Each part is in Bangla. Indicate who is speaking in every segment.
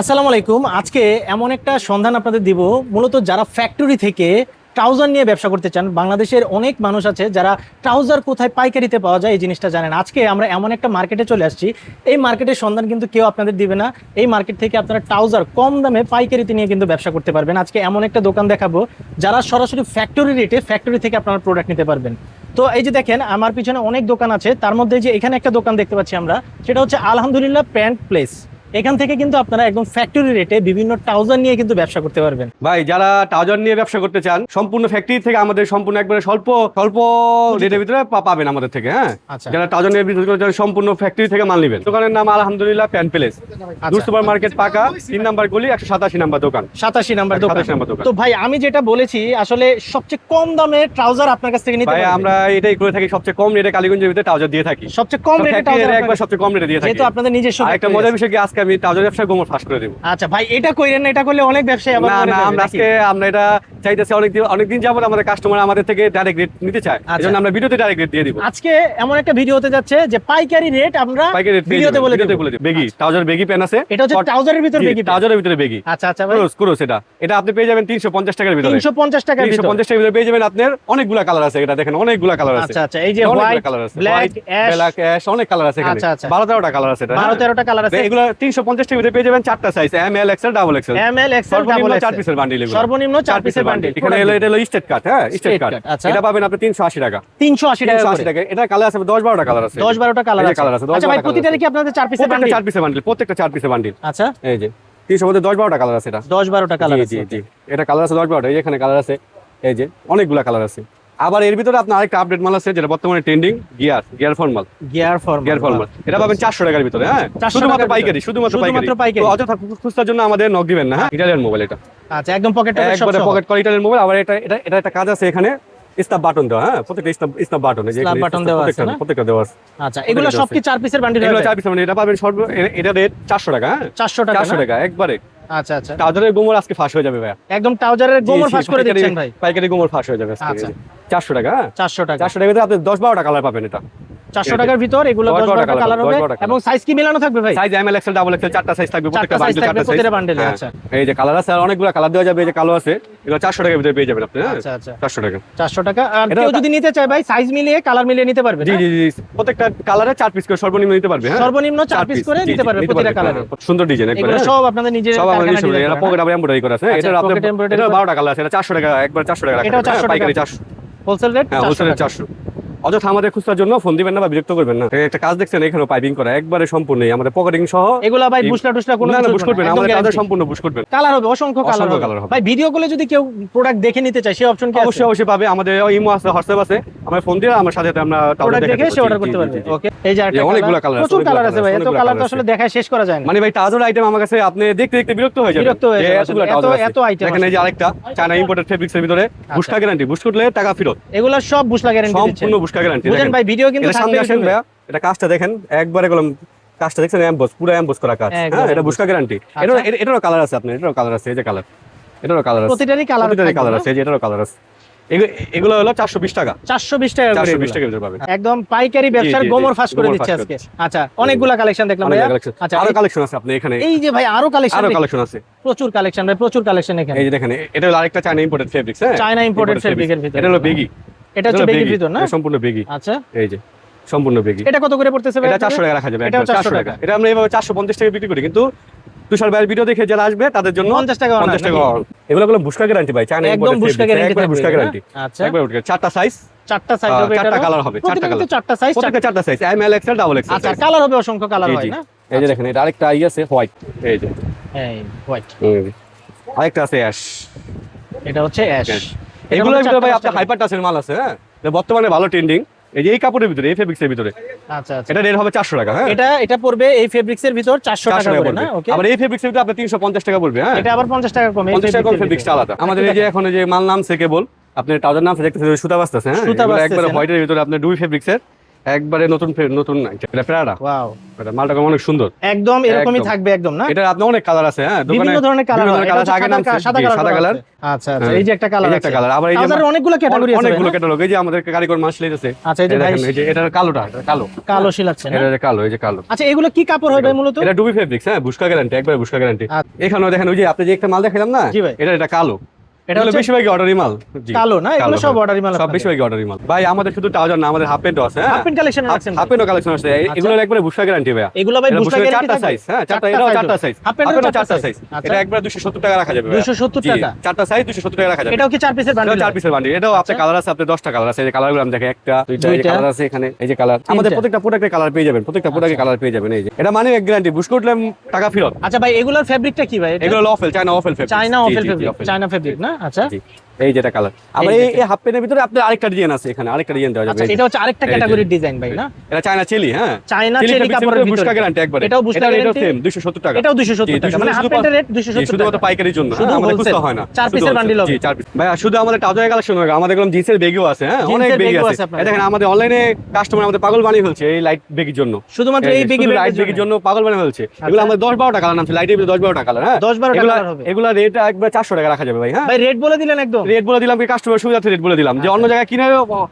Speaker 1: আসসালামু আলাইকুম। আজকে এমন একটা সন্ধান আপনাদের দিব, মূলত যারা ফ্যাক্টরি থেকে ট্রাউজার নিয়ে ব্যবসা করতে চান। বাংলাদেশের অনেক মানুষ আছে যারা ট্রাউজার কোথায় পাইকারিতে পাওয়া যায় এই জিনিসটা জানেন। আজকে আমরা এমন একটা মার্কেটে চলে আসছি, এই মার্কেটের সন্ধান কিন্তু কেউ আপনাদের দিবে না। এই মার্কেট থেকে আপনারা ট্রাউজার কম দামে পাইকারিতে নিয়ে কিন্তু ব্যবসা করতে পারবেন। আজকে এমন একটা দোকান দেখাবো যারা সরাসরি ফ্যাক্টরি রেটে ফ্যাক্টরি থেকে আপনারা প্রোডাক্ট নিতে পারবেন। তো এই যে দেখেন আমার পিছনে অনেক দোকান আছে, তার মধ্যে যে এখানে একটা দোকান দেখতে পাচ্ছি আমরা, সেটা হচ্ছে আলহামদুলিল্লাহ প্যান্ট প্লেস। এখান থেকে কিন্তু আপনারা একদম ফ্যাক্টরি রেটে বিভিন্ন ট্রাউজার নিয়ে কিন্তু ব্যবসা করতে পারবেন।
Speaker 2: ভাই যারা ট্রাউজার নিয়ে ব্যবসা করতে চান সম্পূর্ণ ফ্যাক্টরি থেকে আমাদের সম্পূর্ণ একবারে স্বল্প রেটের ভিতরে পাবেন আমাদের থেকে। হ্যাঁ,
Speaker 1: আচ্ছা।
Speaker 2: যারা ট্রাউজার নিয়ে বিজনেস করতে চান সম্পূর্ণ ফ্যাক্টরি থেকে মাল নেবেন। দোকানের নাম আলহামদুলিল্লাহ প্যান্ট প্লেস, দূর সুপার মার্কেট পাকা 3 নাম্বার গলি 187 নাম্বার দোকান।
Speaker 1: 87 নাম্বার দোকান।
Speaker 2: 87 নাম্বার দোকান।
Speaker 1: তো ভাই আমি যেটা বলেছি, আসলে সবচেয়ে কম দামে ট্রাউজার আপনার কাছ থেকে নিতে
Speaker 2: ভাই
Speaker 1: পারবেন।
Speaker 2: আমরা এটাই করে থাকি, সবচেয়ে কম রেটে কালীগঞ্জের ভিতরে ট্রাউজার দিয়ে থাকি।
Speaker 1: সবচেয়ে কম রেটে ট্রাউজার
Speaker 2: একবার সবচেয়ে কম রেটে দিয়ে থাকি,
Speaker 1: যেহেতু আপনাদের নিজস্ব
Speaker 2: একটা
Speaker 1: factory
Speaker 2: মজার
Speaker 1: আছে।
Speaker 2: বিষয় কি আজকে আমি ট্রাউজার ব্যবসা গোমর ফাঁস করে দেব।
Speaker 1: আচ্ছা ভাই, এটা কইরেন না, এটা করলে অনেক ব্যবসায়ী আবার
Speaker 2: না
Speaker 1: মনে
Speaker 2: না,
Speaker 1: করবে
Speaker 2: আমরা
Speaker 1: নাকি?
Speaker 2: আজকে আমরা এটা চাইতেছি অনেকদিন যাবত আমাদের কাস্টমার আমাদের থেকে ডাইরেক্ট রেট নিতে চায়, এজন্য আমরা ভিডিওতে ডাইরেক্ট রেট দিয়ে দিব।
Speaker 1: আজকে এমন একটা ভিডিও হতে যাচ্ছে যে পাইকারি রেট আমরা
Speaker 2: পাইকারি রেট
Speaker 1: ভিডিওতে বলে দেব।
Speaker 2: বেগি ট্রাউজার বেগি প্যান আছে,
Speaker 1: এটা হচ্ছে ট্রাউজারের ভিতর বেগি প্যান্ট।
Speaker 2: ট্রাউজারের ভিতরে বেগি।
Speaker 1: আচ্ছা আচ্ছা ভাই,
Speaker 2: ক্রস এটা আপনি পেয়ে যাবেন 350 টাকার ভিতরে।
Speaker 1: 350 টাকার ভিতর
Speaker 2: 350 টাকার ভিতরে পেয়ে যাবেন। আপনার অনেকগুলা কালার আছে, এটা দেখেন অনেকগুলা কালার আছে।
Speaker 1: আচ্ছা আচ্ছা, এই যে
Speaker 2: অনেকগুলা
Speaker 1: হোয়াইট,
Speaker 2: কালার আছে,
Speaker 1: ব্ল্যাক, অ্যাশ,
Speaker 2: ব্ল্যাক অ্যাশ অনেক কালার আছে এখানে।
Speaker 1: আচ্ছা, আচ্ছা।
Speaker 2: 12-13টা কালার আছে এটা।
Speaker 1: 12-13টা কালার আছে।
Speaker 2: এগুলো 350 টাকার ভিতরে পেয়ে যাবেন চারটা size, M L XL double XL.
Speaker 1: M L XL double
Speaker 2: সর্বনিম্ন 4
Speaker 1: এক্সেল।
Speaker 2: পিসের বান্ডিল এগুলো।
Speaker 1: সর্বনিম্ন 4 পিসের বান্ডিল।
Speaker 2: এখানে এটা হলো স্টেট কাট। হ্যাঁ, স্টেট
Speaker 1: State
Speaker 2: কাট।
Speaker 1: cut, আচ্ছা।
Speaker 2: এটা পাবেন আপনি 380 টাকা।
Speaker 1: 380 টাকা
Speaker 2: 380
Speaker 1: করে।
Speaker 2: টাকা। এটা কালার আছে 10-12টা কালার আছে।
Speaker 1: 10-12টা কালার
Speaker 2: এই যে
Speaker 1: আছে।
Speaker 2: কালার আছে, 10-12টা
Speaker 1: আচ্ছা ভাই,
Speaker 2: কালার
Speaker 1: প্রতিটারই
Speaker 2: আছে।
Speaker 1: কি আপনাদের 4 পিসের বান্ডিল?
Speaker 2: 4 পিসের বান্ডিল, প্রত্যেকটা 4 পিসের বান্ডিল।
Speaker 1: আচ্ছা,
Speaker 2: এই যে 300 মধ্যে 10-12টা কালার আছে এটা।
Speaker 1: 10-12টা কালার
Speaker 2: জি
Speaker 1: আছে।
Speaker 2: জি জি, এটা কালার আছে 10-12টা। এই যে এখানে কালার আছে, এই যে অনেকগুলা কালার আছে। আবার এর ভিতরে আপনার আরেকটা আপডেট মাল আছে যেটা বর্তমানে trending, gear formal.
Speaker 1: Gear formal.
Speaker 2: এটা পাবেন 400 টাকার ভিতরে। হ্যাঁ,
Speaker 1: 400
Speaker 2: শুধুমাত্র
Speaker 1: টাকার
Speaker 2: পাইকারি,
Speaker 1: ভিতরে।
Speaker 2: শুধুমাত্র
Speaker 1: শুধুমাত্র পাইকারি।
Speaker 2: তো অযথা খুচরার জন্য আমাদের নক দিবেন না। হ্যাঁ, ইটালিয়ান মোবাইল এটা,
Speaker 1: আচ্ছা, একদম পকেট সব
Speaker 2: একবারে
Speaker 1: সহ।
Speaker 2: পকেট কোয়ালিটির মোবাইল। আবার এটা একটা কাজ আছে এখানে, স্ন্যাপ বাটন দেওয়া। হ্যাঁ, প্রত্যেকটা স্ন্যাপ বাটন, এই যে
Speaker 1: Snap button দেওয়া আছে না?
Speaker 2: প্রত্যেকটা দেওয়া আছে।
Speaker 1: আচ্ছা, এগুলো সব কি 4 পিসের বান্ডিল
Speaker 2: এগুলো
Speaker 1: হবে?
Speaker 2: 4 পিস মানে এটা পাবেন এটা রেট 400 টাকা। হ্যাঁ,
Speaker 1: 400 টাকা
Speaker 2: 400
Speaker 1: না?
Speaker 2: টাকা একবারে।
Speaker 1: আচ্ছা আচ্ছা,
Speaker 2: ট্রাউজারের গোমর আজকে ফাঁস হয়ে যাবে ভাই।
Speaker 1: একদম ট্রাউজারের গোমর
Speaker 2: জি,
Speaker 1: ফাঁস করে
Speaker 2: পাইকারি-
Speaker 1: দিচ্ছেন ভাই।
Speaker 2: পাইকারি গোমর ফাঁস হয়ে যাবে আজকে।
Speaker 1: আচ্ছা।
Speaker 2: 400 টাকা। হ্যাঁ,
Speaker 1: 400 টাকা।
Speaker 2: 400 টাকার ভিতরে আপনি 10-12টা কালার পাবেন। এটা
Speaker 1: 400 টাকার ভিতর এগুলো
Speaker 2: 10-12টা
Speaker 1: 10-12টা কালার হবে।
Speaker 2: 10-12টা
Speaker 1: এবং সাইজ কি মেলানো থাকবে ভাই?
Speaker 2: Size M L XL double XL চারটা সাইজ থাকবে, প্রত্যেকটা
Speaker 1: চারটা size
Speaker 2: বান্ডিল
Speaker 1: থাকবে,
Speaker 2: 4টা
Speaker 1: প্রতিটা
Speaker 2: সাইজ।
Speaker 1: bundle এ, আচ্ছা।
Speaker 2: এই যে কালার আছে, আর অনেকগুলো কালার দেওয়া যাবে। এই যে কালো আছে, এগুলো 400 টাকার ভিতরে পেয়ে যাবেন আপনি। হ্যাঁ,
Speaker 1: আচ্ছা আচ্ছা,
Speaker 2: 400 টাকা।
Speaker 1: 400 টাকা। আর
Speaker 2: এটা-
Speaker 1: কেউ যদি নিতে চায় ভাই, সাইজ মিলিয়ে কালার মিলিয়ে নিতে পারবে
Speaker 2: জি
Speaker 1: না?
Speaker 2: জি জি, প্রত্যেকটা কালারে 4 পিস করে সর্বনিম্ন নিতে পারবে। হ্যাঁ,
Speaker 1: সর্বনিম্ন 4 পিস করে
Speaker 2: জি,
Speaker 1: নিতে
Speaker 2: জি,
Speaker 1: পারবে প্রতিটা কালারে।
Speaker 2: হ্যাঁ, সুন্দর ডিজাইন একবারে।
Speaker 1: এগুলো সব আপনাদের নিজের
Speaker 2: সব আমাদের
Speaker 1: কারখানায়
Speaker 2: নিজস্ব,
Speaker 1: design
Speaker 2: এরা
Speaker 1: করা,
Speaker 2: পকেট আবার এমব্রয়ডারি করা আছে।
Speaker 1: আচ্ছা,
Speaker 2: এটা আপনার
Speaker 1: pocket embroidery
Speaker 2: এটা
Speaker 1: করা।
Speaker 2: 12টা কালার আছে, এটা 400 টাকা, একবার 400 টাকা রাখা
Speaker 1: এটাও
Speaker 2: যাবে।
Speaker 1: 400
Speaker 2: হ্যাঁ, পাইকারি
Speaker 1: টাকা।
Speaker 2: 400।
Speaker 1: হোলসেল রেট
Speaker 2: হ্যাঁ,
Speaker 1: 400
Speaker 2: হোলসেলে
Speaker 1: টাকা।
Speaker 2: 400। অযথা আমাদের খুচরার জন্য ফোন দিবেন না বা বিরক্ত করবেন না। একটা কাজ দেখছেন এখানে পাইপিং করা একবারে সম্পূর্ণ, আমাদের পকেটিং সহ।
Speaker 1: এগুলা ভাই বুশলা টুসলা কোনো
Speaker 2: না না,
Speaker 1: কিছু
Speaker 2: বুশ করবেন,
Speaker 1: একদম
Speaker 2: আমাদের তাদের
Speaker 1: guarantee।
Speaker 2: সম্পূর্ণ বুশ করবেন।
Speaker 1: কালার হবে, অসংখ্য কালার
Speaker 2: অসংখ্য
Speaker 1: হবে
Speaker 2: colour হবে।
Speaker 1: ভাই। ভিডিও কলে যদি কেউ প্রোডাক্ট দেখে নিতে চায়, সেই অপশন কি আছে?
Speaker 2: অবশ্যই অবশ্যই পাবে। আমাদের ইমো আছে, হোয়াটসঅ্যাপ আছে, আমরা ফোন দিয়ে আমার সাথে আমরা
Speaker 1: প্রোডাক্ট দেখে সে অর্ডার করতে পারবে। ওকে, এই যে আরেকটা
Speaker 2: অনেকগুলো
Speaker 1: colour।
Speaker 2: কালার আছে,
Speaker 1: প্রচুর কালার আছে ভাই, এত
Speaker 2: অনেকগুলো
Speaker 1: কালার তো
Speaker 2: colour
Speaker 1: আসলে
Speaker 2: আছে।
Speaker 1: দেখায় শেষ করা যায় না।
Speaker 2: মানে ভাই ট্রাউজার আইটেম আমার কাছে আপনি দেখতে দেখতে বিরক্ত হয়ে যাবেন।
Speaker 1: বিরক্ত হয়ে
Speaker 2: যে
Speaker 1: যাবেন
Speaker 2: এতগুলো
Speaker 1: আসলে,
Speaker 2: trouser
Speaker 1: এত
Speaker 2: আছে।
Speaker 1: item
Speaker 2: দেখেন এই যে
Speaker 1: আছে।
Speaker 2: আরেকটা চায়না ইম্পোর্টেড ফেব্রিক্সের ভিতরে বুশকা গ্যারান্টি, বুশ করলে টাকা ফেরত,
Speaker 1: এগুলা সব বুশলা গ্যারান্টি দিচ্ছে।
Speaker 2: সম্পূর্ণ বুশকা গ্যারান্টি।
Speaker 1: বুঝেন ভাই, ভিডিও কিন্তু
Speaker 2: এটা সামনে
Speaker 1: থাকবে
Speaker 2: আসেন
Speaker 1: YouTube এ।
Speaker 2: ভাইয়া, এটা কাজটা দেখেন একবারে গেলাম, কাজটা দেখছেন এমবস, পুরো এমবস করা কাজ।
Speaker 1: একদম
Speaker 2: হ্যাঁ, এটা
Speaker 1: emboss।
Speaker 2: বুশকা গ্যারান্টি। এটারও কালার আছে, আপনার এটারও কালার আছে, এই যে কালার, এটারও কালার আছে,
Speaker 1: প্রতিটারই কালার
Speaker 2: কালার আছে, এই যে এটারও কালার আছে। এগুলো হলো 420 টাকা।
Speaker 1: 420 টাকা করে
Speaker 2: 420
Speaker 1: এগুলা।
Speaker 2: টাকার ভিতরে পাবেন।
Speaker 1: একদম পাইকারি ব্যবসার
Speaker 2: জি, জি,
Speaker 1: গোমর ফাঁস করে
Speaker 2: গোমর
Speaker 1: দিচ্ছে
Speaker 2: ফাঁস
Speaker 1: আজকে। আচ্ছা, অনেকগুলা কালেকশন দেখলাম
Speaker 2: অনেক
Speaker 1: ভাইয়া।
Speaker 2: কালেকশন,
Speaker 1: আচ্ছা,
Speaker 2: আরো কালেকশন আছে আপনি এখানে,
Speaker 1: এই যে ভাই আরো কালেকশন,
Speaker 2: আরো কালেকশন আছে।
Speaker 1: প্রচুর কালেকশন ভাই, প্রচুর কালেকশন এখানে।
Speaker 2: এই যে দেখেন, এটা হলো আরেকটা চায়না ইম্পোর্টেড ফেব্রিক্স। হ্যাঁ,
Speaker 1: চায়না imported fabric এর ভিতরে।
Speaker 2: এটা হলো বেগি।
Speaker 1: এটা হচ্ছে বেগির ভিতর না?
Speaker 2: এটা সম্পূর্ণ বেগি।
Speaker 1: আচ্ছা,
Speaker 2: এই যে সম্পূর্ণ বেগি।
Speaker 1: এটা কত করে পড়তেছে ভাই?
Speaker 2: এটা 400 টাকা রাখা যাবে,
Speaker 1: এটাও
Speaker 2: একবার 400 টাকা। এটা আমরা এভাবে 450 টাকা বিক্রি করি, কিন্তু তুষার ভাইয়ের ভিডিও দেখে যারা আসবে তাদের জন্য
Speaker 1: 50 টাকা
Speaker 2: 50 টাকা। এগুলো হলো বুশকা গ্যারান্টি ভাই, চায়না
Speaker 1: একদম
Speaker 2: ইম্পোর্টেড
Speaker 1: বুশকা
Speaker 2: ফেব্রিক্স,
Speaker 1: গ্যারান্টি
Speaker 2: একবার
Speaker 1: থাকবে,
Speaker 2: বুশকা
Speaker 1: না?
Speaker 2: গ্যারান্টি।
Speaker 1: আচ্ছা,
Speaker 2: একবার উঠে চারটা সাইজ,
Speaker 1: চারটা সাইজ হবে,
Speaker 2: চারটা কালার হবে, চারটা
Speaker 1: প্রতিটা
Speaker 2: কালার,
Speaker 1: কিন্তু চারটা সাইজ,
Speaker 2: প্রত্যেকটা চারটা size, M L XL double XL.
Speaker 1: আচ্ছা, কালার হবে অসংখ্য কালার হয় না?
Speaker 2: এই যে দেখেন, এটা আরেকটা আছে হোয়াইট, এই যে
Speaker 1: এই হোয়াইট,
Speaker 2: আরেকটা আছে অ্যাশ।
Speaker 1: এটা হচ্ছে অ্যাশ।
Speaker 2: এগুলোর ভিতরে ভাই আপনার হাইপার টাচের মাল আছে। হ্যাঁ, এটা বর্তমানে ভালো ট্রেন্ডিং। এই যে এই কাপড়ের ভিতরে, এই ফেব্রিক্সের ভিতরে,
Speaker 1: আচ্ছা আচ্ছা,
Speaker 2: এটা রেট হবে 400 টাকা। হ্যাঁ,
Speaker 1: এটা পড়বে এই ফেব্রিক্স এর ভিতর 400 টাকা করে না? ওকে,
Speaker 2: আবার এই ফেব্রিক্সের ভিতরে আপনার 350 টাকা পড়বে। হ্যাঁ,
Speaker 1: এটা আবার 50 টাকা কম।
Speaker 2: 50 টাকা কম, ফেব্রিক্সটা আলাদা। আমাদের এই যে এখন এই যে মাল নামছে কেবল, আপনি ট্রাউজার নামছে দেখতেছেন সুতা বাস্তাছে। হ্যাঁ,
Speaker 1: সুতা
Speaker 2: এগুলো
Speaker 1: বাস্তাছে
Speaker 2: একবারে
Speaker 1: না?
Speaker 2: হোয়াইটের ভিতরে আপনার দুই ফেব্রিক্সের, একবারে নতুন নতুন না এটা প্রাডা,
Speaker 1: ওয়াও,
Speaker 2: এটা মালটা অনেক সুন্দর,
Speaker 1: একদম এরকমই
Speaker 2: একদম।
Speaker 1: থাকবে একদম না?
Speaker 2: এটা আপনার অনেক কালার আছে, হ্যাঁ দোকানে
Speaker 1: বিভিন্ন ধরনের কালার
Speaker 2: বিভিন্ন কালার আগে নাম
Speaker 1: সাদা
Speaker 2: সাদা কালার,
Speaker 1: আচ্ছা আচ্ছা, এই যে একটা কালার
Speaker 2: এই যে
Speaker 1: আছে,
Speaker 2: একটা কালার, আবার এই যে
Speaker 1: কালারের অনেকগুলো ক্যাটাগরি আছে,
Speaker 2: অনেকগুলো
Speaker 1: ভাই না?
Speaker 2: ক্যাটালগ, এই যে আমাদের কারিগর মাছ লেগেছে।
Speaker 1: আচ্ছা, এই যে ভাই
Speaker 2: দেখেন এই যে এটা কালোটা, এটা কালো,
Speaker 1: কালো শিলাচ্ছে না?
Speaker 2: এটা যে কালো, এই যে কালো।
Speaker 1: আচ্ছা, এগুলো কি কাপড় হয় ভাই মূলত?
Speaker 2: এটা ডুবি ফেব্রিক্স, হ্যাঁ বুশকা গ্যারান্টি, একবার বুশকা গ্যারান্টি।
Speaker 1: আচ্ছা।
Speaker 2: এখানেও দেখেন ওই যে আপনি যে একটা মাল দেখালাম না,
Speaker 1: জি ভাই।
Speaker 2: এটা কালো,
Speaker 1: এটা
Speaker 2: এটা
Speaker 1: হচ্ছে
Speaker 2: বেশিরভাগই অর্ডারি মাল। জি,
Speaker 1: কালো না? এগুলো
Speaker 2: কালো,
Speaker 1: সব
Speaker 2: হ্যাঁ।
Speaker 1: অর্ডারি মাল
Speaker 2: সব
Speaker 1: আপনাদের?
Speaker 2: বেশিরভাগই অর্ডারি মাল ভাই। আমাদের শুধু ট্রাউজার না, আমাদের হাফ প্যান্টও আছে, হ্যাঁ
Speaker 1: হাফ প্যান্ট কালেকশন রাখছেন
Speaker 2: হাফ প্যান্টও কালেকশন আছে। এগুলো একবারে বুশকা গ্যারান্টি ভাই।
Speaker 1: এগুলো ভাই
Speaker 2: এটা
Speaker 1: বুশকা
Speaker 2: বুশকা
Speaker 1: গ্যারান্টি
Speaker 2: চারটা সাইজ, হ্যাঁ চারটা, এটাও চারটা সাইজ,
Speaker 1: হাফ প্যান্টের
Speaker 2: আপনার চারটা
Speaker 1: সাইজ।
Speaker 2: সাইজ। এটা একবার 270 টাকা রাখা যাবে ভাই।
Speaker 1: 270
Speaker 2: জি,
Speaker 1: টাকা?
Speaker 2: চারটা সাইজ 270 টাকা রাখা যাবে।
Speaker 1: এটাও কি 4 পিসের বান্ডেল?
Speaker 2: এটাও 4 পিসের বান্ডিল। এটাও আপনার কালার আছে, আপনার 10টা কালার আছে। এই যে কালারগুলো আমি দেখেন, একটা দুইটা, এই যে
Speaker 1: দুইটা।
Speaker 2: কালার আছে এখানে, এই যে কালার। আমাদের প্রত্যেকটা প্রোডাক্টে কালার পেয়ে যাবেন, প্রত্যেকটা প্রোডাক্টে কালার পেয়ে যাবেন। এই যে এটা মানে গ্যারান্টি, বুশ করলে টাকা ফেরত।
Speaker 1: আচ্ছা ভাই, এগুলোর ফেব্রিকটা কি ভাই?
Speaker 2: এগুলো লফেল, চায়না অফেল ফেব্রিক,
Speaker 1: চায়না অফেল ফেব্রিক, চায়না ফেব্রিক না? আচ্ছা
Speaker 2: জি, এই যেটা কালার। আবার
Speaker 1: এই
Speaker 2: এই হাফ প্যান্টের ভিতরে আপনার আরেকটা ডিজাইন আছে, এখানে আরেকটা ডিজাইন দেওয়া যাবে।
Speaker 1: আচ্ছা, এটা হচ্ছে আরেকটা
Speaker 2: এই যে।
Speaker 1: ক্যাটাগরির ডিজাইন ভাই না?
Speaker 2: এটা চায়না চেলি, হ্যাঁ
Speaker 1: চায়না
Speaker 2: চেলি
Speaker 1: চেলি
Speaker 2: ফেব্রিক্সের
Speaker 1: কাপড়ের
Speaker 2: ভিতরে বুশকা
Speaker 1: ভিতরে
Speaker 2: গ্যারান্টি একবারে।
Speaker 1: এটাও বুশকা
Speaker 2: এটাও
Speaker 1: গ্যারান্টি,
Speaker 2: সেম 270 টাকা।
Speaker 1: এটাও 270 টাকা, মানে হাফ প্যান্টের রেট 270
Speaker 2: শুধুমাত্র
Speaker 1: টাকা।
Speaker 2: পাইকারির জন্য,
Speaker 1: শুধু
Speaker 2: হ্যাঁ, আমাদের
Speaker 1: wholesale।
Speaker 2: খুচরা হয় না।
Speaker 1: 4 পিসের বান্ডিল হবে?
Speaker 2: জি, 4 পিস। ভাই শুধু আমাদের ট্রাউজার কালেকশন হয় না, আমাদের এরকম জিন্সের বেগও আছে, হ্যাঁ অনেক
Speaker 1: জিন্সের
Speaker 2: বেগি
Speaker 1: বেগও
Speaker 2: আছে।
Speaker 1: আছে আপনাদের?
Speaker 2: এই দেখেন আমাদের অনলাইনে কাস্টমার আমাদের পাগল বানিয়ে ফেলছে এই লাইট বেগির জন্য।
Speaker 1: শুধুমাত্র এই বেগি
Speaker 2: লাইট বেগির জন্য পাগল বানিয়ে ফেলছে। এগুলো আমাদের 10-12টা কালার নামছে, লাইটের ভিতরে 10-12টা কালার, হ্যাঁ
Speaker 1: 10-12টা কালার হবে?
Speaker 2: এগুলা রেট একবার 400 টাকা রাখা যাবে ভাই, হ্যাঁ
Speaker 1: ভাই রেট বলে দিলেন একদম?
Speaker 2: রেট বলে দিলাম, কাস্টমার সুবিধার্থে রেট বলে দিলাম, যে অন্য জায়গায় কিনে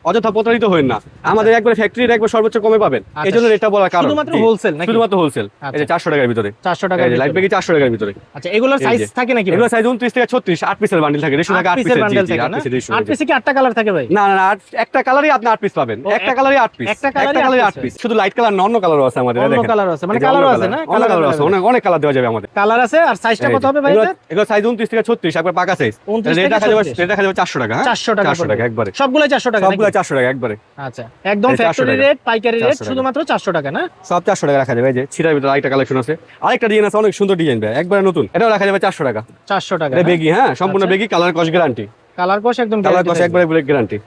Speaker 2: অযথা প্রতারিত হবেন না। আমাদের একবার ফ্যাক্টরি একবার সর্বোচ্চ কমে পাবেন, এই জন্য রেটটা বলার কারণ।
Speaker 1: শুধুমাত্র
Speaker 2: জি,
Speaker 1: হোলসেল নাকি?
Speaker 2: শুধুমাত্র হোলসেল। এই যে 400 টাকার ভিতরে,
Speaker 1: 400 টাকা
Speaker 2: লাইট বেগি 400 টাকার ভিতরে।
Speaker 1: আচ্ছা, এগুলোর
Speaker 2: এই
Speaker 1: সাইজ
Speaker 2: যে।
Speaker 1: থাকে নাকি?
Speaker 2: এগুলো সাইজ 29 থেকে 36, 8 পিসের বান্ডিল থাকে, 150 টাকা 8 পিসের
Speaker 1: বান্ডেল
Speaker 2: জি,
Speaker 1: থাকে
Speaker 2: 8
Speaker 1: না?
Speaker 2: পিসের 150
Speaker 1: 8 পিসে কি 8টা কালার থাকে ভাই?
Speaker 2: না না না, একটা কালারই আপনি 8 পিস পাবেন,
Speaker 1: ও,
Speaker 2: একটা কালারই 8 পিস,
Speaker 1: একটা
Speaker 2: একটা
Speaker 1: কালারই
Speaker 2: কালারই
Speaker 1: 8
Speaker 2: 8 পিস। শুধু লাইট কালার না, অন্য কালারও আছে আমাদের,
Speaker 1: অন্য
Speaker 2: দেখেন
Speaker 1: কালার আছে, মানে
Speaker 2: এই যে
Speaker 1: কালারও
Speaker 2: অন্য
Speaker 1: আছে না?
Speaker 2: অন্য কালার আছে, অনেক অনেক কালার দেওয়া যাবে আমাদের।
Speaker 1: কালার আছে। আর সাইজটা কত হবে ভাই এটার?
Speaker 2: এগুলো সাইজ 29 থেকে 36, একবার পাকা সাইজ।
Speaker 1: 29
Speaker 2: রেট
Speaker 1: থেকে
Speaker 2: রাখা যাবে,
Speaker 1: 36
Speaker 2: রেট রাখা যাবে 400 টাকা, হ্যাঁ
Speaker 1: 400 টাকা
Speaker 2: 400 টাকা একবারে।
Speaker 1: সবগুলো 400 টাকা নাকি?
Speaker 2: সবগুলো 400 টাকা একবারে।
Speaker 1: আচ্ছা, একদম
Speaker 2: এই 400
Speaker 1: ফ্যাক্টরি
Speaker 2: টাকা।
Speaker 1: রেট, পাইকারি রেট
Speaker 2: 400 টাকা।
Speaker 1: শুধুমাত্র 400 টাকা না?
Speaker 2: সব 400 টাকা রাখা যাবে। এই যে ছিটার ভিতরে আরেকটা কালেকশন আছে, আরেকটা ডিজাইন আছে, অনেক সুন্দর ডিজাইন ভাই, একবারে নতুন। এটাও রাখা যাবে 400 টাকা।
Speaker 1: 400 টাকা
Speaker 2: এটা বেগি, হ্যাঁ সম্পূর্ণ
Speaker 1: আচ্ছা।
Speaker 2: বেগি, কালার কস গ্যারান্টি,
Speaker 1: কালার কস একদম
Speaker 2: কালার
Speaker 1: guarantee
Speaker 2: কস
Speaker 1: থাকবে।
Speaker 2: একবারে গ্যারান্টি।